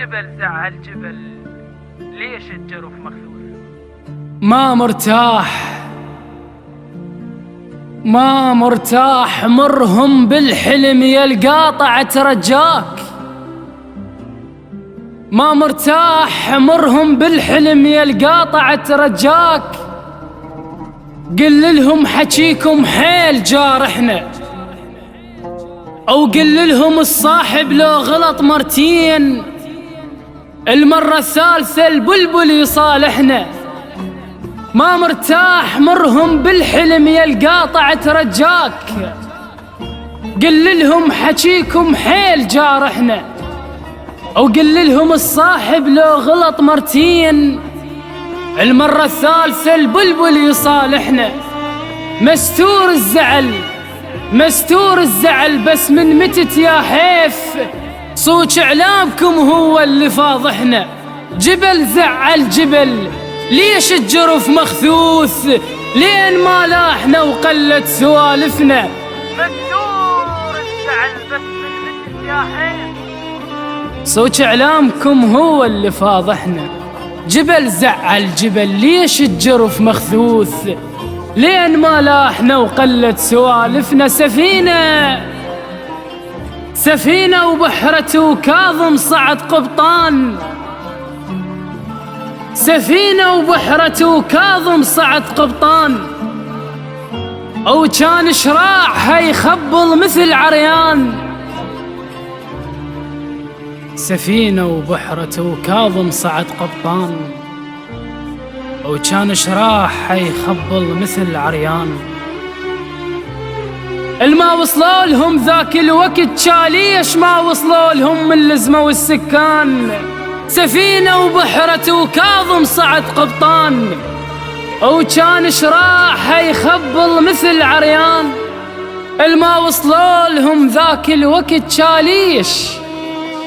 جبل زعل جبل ليش الجرف مخذول؟ ما مرتاح مرهم بالحلم يا القاطع ترجاك. ما مرتاح مرهم بالحلم يا القاطع ترجاك. قل لهم حكيكم حيل جارحنا، او قل لهم الصاحب لو غلط مرتين المرة الثالثة البلبل يصالحنا. ما مرتاح مرهم بالحلم يا القاطع ترجاك. قل لهم حكيكم حيل جارحنا، او قل لهم الصاحب لو غلط مرتين المرة الثالثة البلبل يصالحنا. مستور الزعل بس من متت يا حيف صوت اعلامكم هو اللي فاضحنا. جبل زعل جبل ليش الجرف مخثوث لين ما لاحنا وقلت سوالفنا. مستور الزعل بس من متت يا حيف صوت اعلامكم هو اللي فاضحنا. جبل زعل جبل ليش الجرف مخثوث لين ما لاحنا وقلت سوالفنا. سفينة وبحرة وكاظم صعد قبطان. سفينة وبحرة وكاظم صعد قبطان، أو كان شراعها يخبل مثل عريان. سفينة وبحرة وكاظم صعد قبطان، أو كان شراعها يخبل مثل عريان. الما وصلوا لهم ذاك الوقت شاليش ما وصلوا لهم من لزمة والسكان. سفينة وبحرة وكاظم صعد قبطان، أو كان شراعها يخبل مثل عريان. الما وصلوا لهم ذاك الوقت شاليش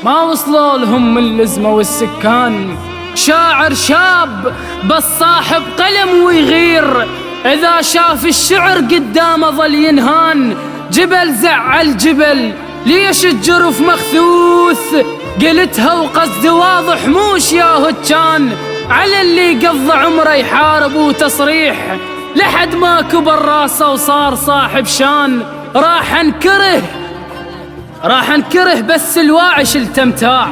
ما وصلوا لهم من لزمة والسكان. شاعر شاب بس صاحب قلم ويغير، إذا شاف الشعر قدامه ظل ينهان. جبل زعل جبل ليش الجرف مخثوث قلتها وقصد واضح موش يا هتشان. على اللي قضى عمره يحارب وتصريح لحد ما كبر راسه وصار صاحب شان. راح انكره بس الواعي التمتاع،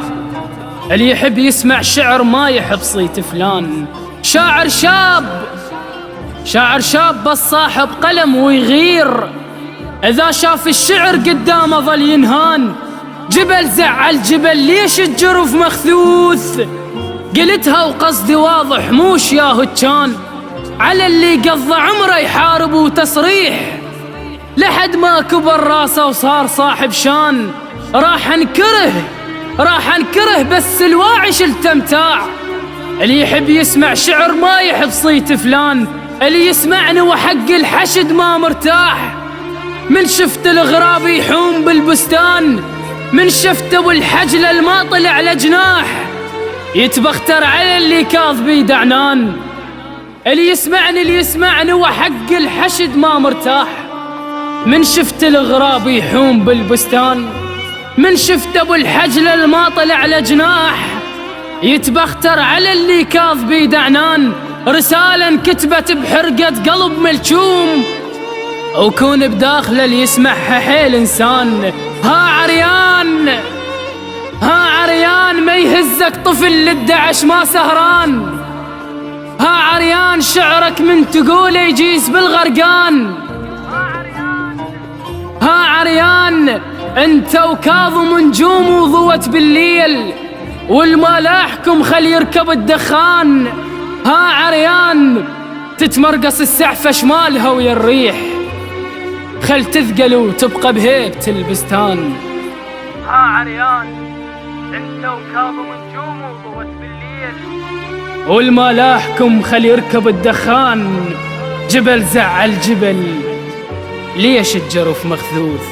اللي يحب يسمع شعر ما يحب صيت فلان. شاعر شاب بس صاحب قلم ويغير، إذا شاف الشعر قدامه ظل ينهان. جبل زعل جبل ليش الجرف مخثوث قلتها وقصدي واضح موش يا هتشان. على اللي قضى عمره يحارب وتصريح لحد ما كبر راسه وصار صاحب شان. راح انكره بس الواعي التمتاع، اللي يحب يسمع شعر ما يحب صيت فلان. اللي يسمعني وحق الحشد ما مرتاح، من شفت الغراب يحوم بالبستان، من شفت ابو الحجله الما طلع لجناح يتبختر على اللي كاظ بيد عنان. اللي يسمعني وحق الحشد ما مرتاح، من شفت الغراب يحوم بالبستان، من شفت ابو الحجله الما طلع لجناح يتبختر على اللي كاظ بيد عنان. رسالة انكتبت بحرقة قلب ملجوم، وكون بداخله اللي يسمعها حيل انسان. ها عريان ما يهزك طفل للدعش ما سهران. ها عريان شعرك من تقوله يجيس بالغرقان. ها عريان انت وكاظم نجوم وضوت بالليل، والملاحكم خل يركب الدخان. ها عريان تتمرقص السعفة شمالها ويا الريح، خل تثقل وتبقى بهيبة البستان. ها عريان انت وكاظم نجوم وضوت بالليل، والملاحكم خل يركب الدخان. جبل زعل جبل ليش الجرف مخذوث